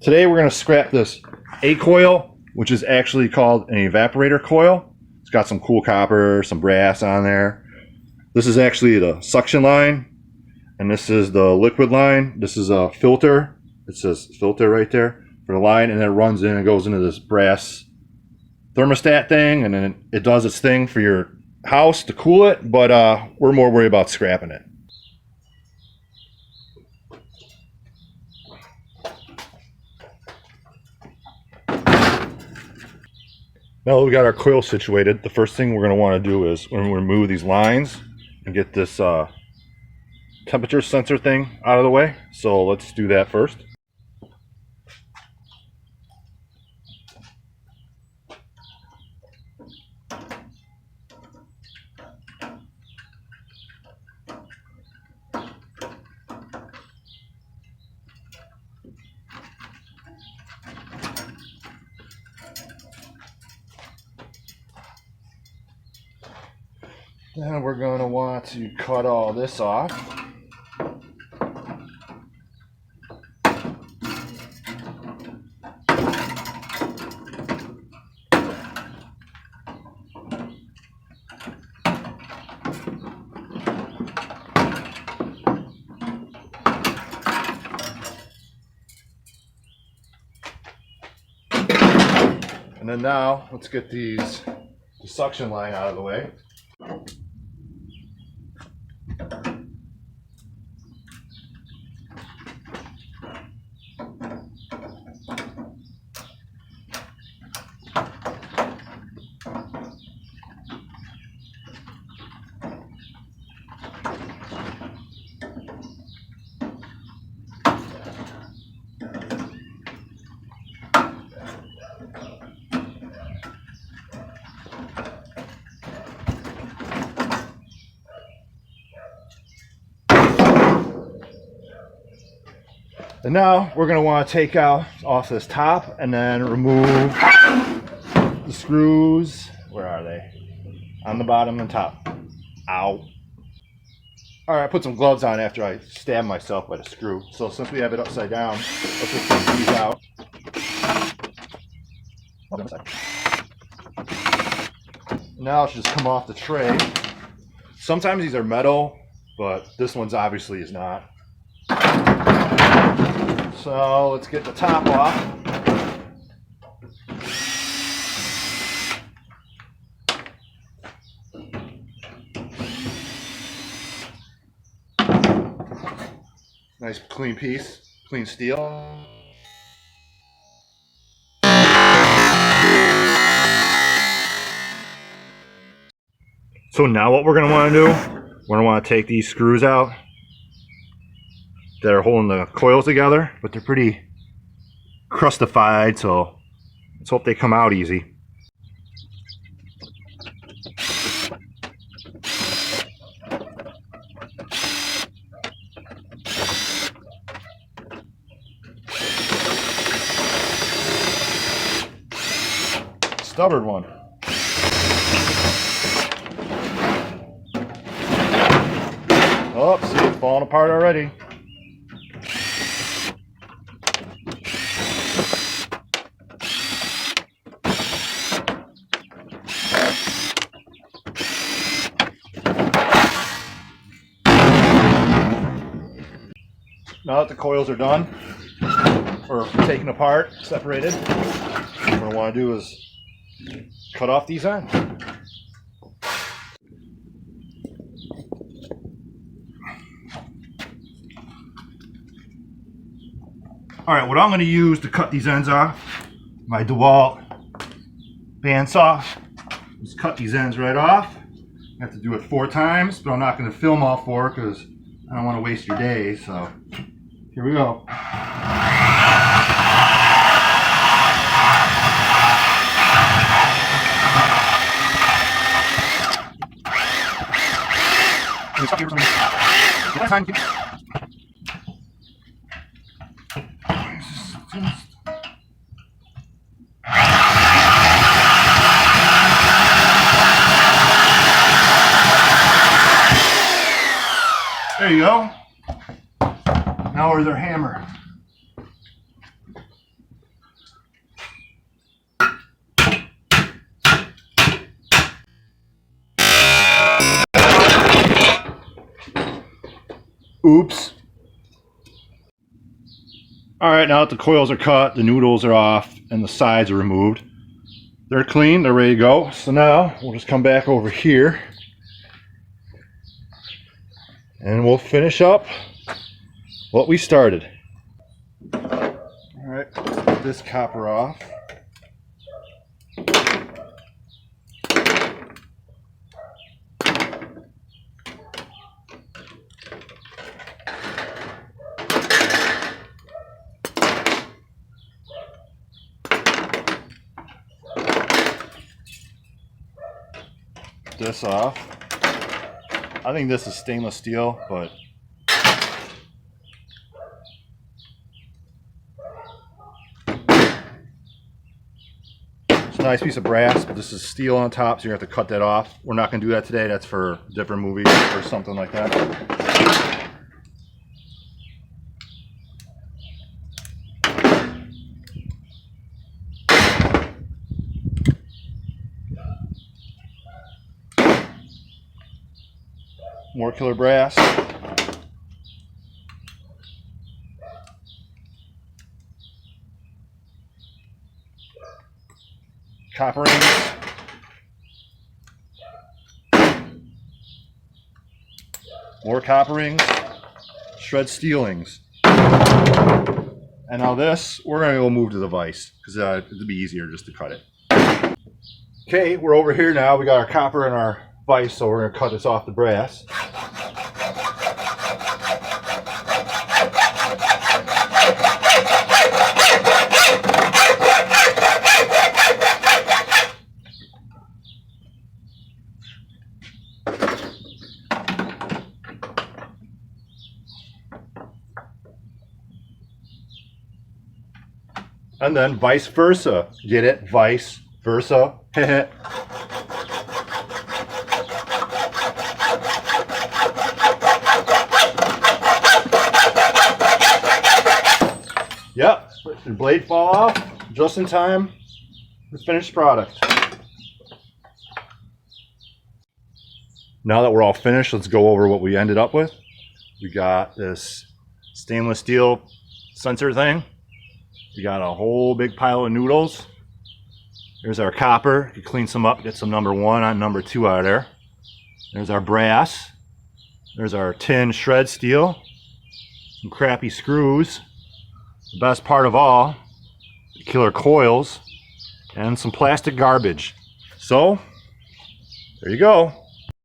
Today we're going to scrap this A coil, which is actually called an evaporator coil. It's got some cool copper, some brass on there. This is actually the suction line, and this is the liquid line. This is a filter. It says filter right there for the line, and then it runs in and goes into this brass thermostat thing, and then it does its thing for your house to cool it, but we're more worried about scrapping it. Now that we got our coil situated, the first thing we're going to want to do is we're going to remove these lines and get this temperature sensor thing out of the way. So let's do that first. Then we're going to want to cut all this off. And then now let's get the suction line out of the way. And now we're going to want to take off this top and then remove the screws. Where are they? On the bottom and top. Ow. Alright, I put some gloves on after I stabbed myself by the screw. So since we have it upside down, let's just take these out. Now it should just come off the tray. Sometimes these are metal, but this one's obviously is not. So let's get the top off. Nice clean piece, clean steel. So now what we're going to want to do, we're going to want to take these screws out that are holding the coils together, but they're pretty crustified, so let's hope they come out easy. Stubborn one. Oh, see, it's falling apart already. Now that the coils are done, or taken apart, separated, what I want to do is cut off these ends. Alright, what I'm going to use to cut these ends off, my DeWalt bandsaw. Let's cut these ends right off. I have to do it 4 times, but I'm not going to film all 4 because I don't want to waste your day, so here we go. There you go. Now where's our hammer? Oops. Alright, now that the coils are cut, the noodles are off, and the sides are removed, they're clean, they're ready to go. So now we'll just come back over here and we'll finish up what we started. Alright, get this copper off. This off. I think this is stainless steel, but it's a nice piece of brass, but this is steel on top, so you're gonna have to cut that off. We're not gonna do that today. That's for a different movie or something like that. More killer brass. Copper rings. More copper rings. Shred steelings. And now this, we're going to go move to the vise because it'll be easier just to cut it. Okay, we're over here now. We got our copper and our vise, so we're going to cut this off the brass. And then vice versa. Get it? Vice versa. Yep, the blade fall off just in time for the finished product. Now that we're all finished, let's go over what we ended up with. We got this stainless steel sensor thing. We got a whole big pile of noodles. There's our copper. You clean some up, get some number 1 on number 2 out of there. There's our brass. There's our tin shred steel. Some crappy screws. The best part of all, the killer coils, and some plastic garbage. So, there you go.